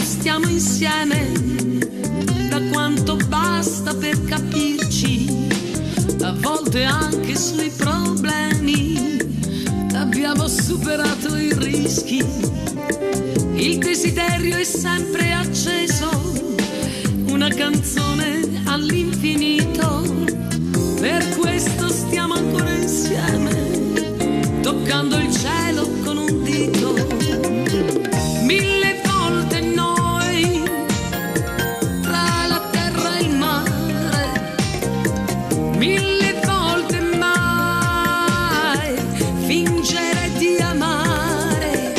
Stiamo insieme, da quanto basta per capirci, a volte anche sui problemi abbiamo superato i rischi, il desiderio è sempre acceso, una canzone all'infinito, per questo stiamo ancora insieme, toccando il cielo con un dito. Mille volte noi, tra la terra e il mare, mille volte mai, fingere di amare,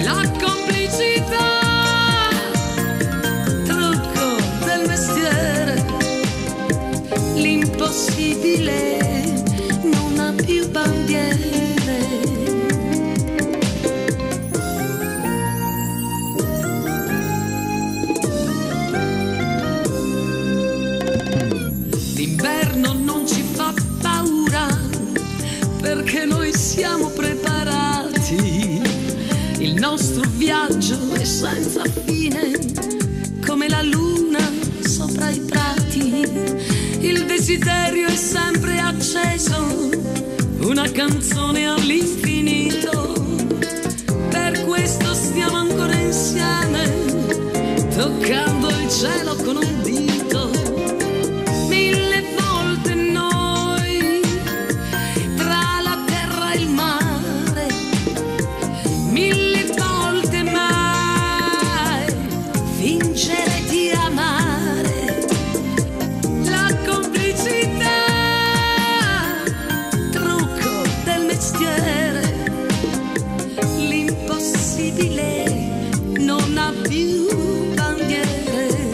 la complicità, trucco del mestiere, l'impossibile non ha più bandiere. L'inverno non ci fa paura perché noi siamo preparati. Il nostro viaggio è senza fine come la luna sopra i prati. Il desiderio è sempre acceso, una canzone all'infinito. Per questo stiamo ancora insieme, toccando il cielo con un dito. Fingere di amare, la complicità, trucco del mestiere, l'impossibile non ha più bandiere.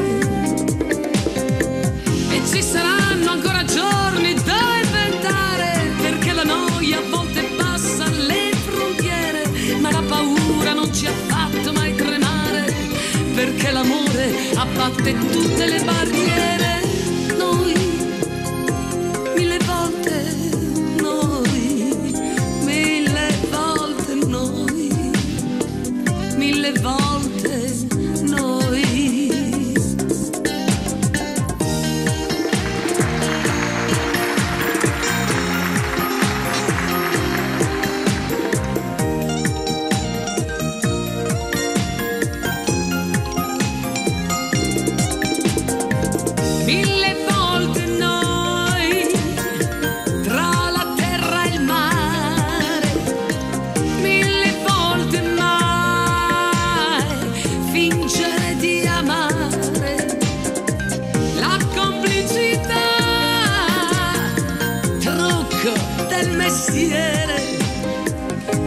E ci saranno ancora giorni da inventare, perché la noia a volte passa le frontiere, ma la paura non ci ha fatto mai tremare, perché l'amore abbatte tutte le barriere. Noi, mille volte noi, mille volte noi, mille volte noi. Mille volte noi, tra la terra e il mare, mille volte mai, fingere di amare, la complicità, trucco del mestiere,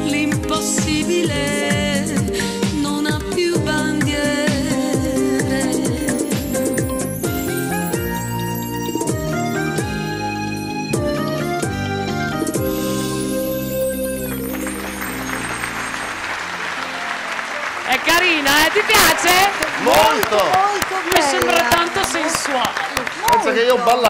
l'impossibile non ha più bandiere. È carina, ti piace? Molto! Mi sembra tanto sensuale. Pensa che io ballavo.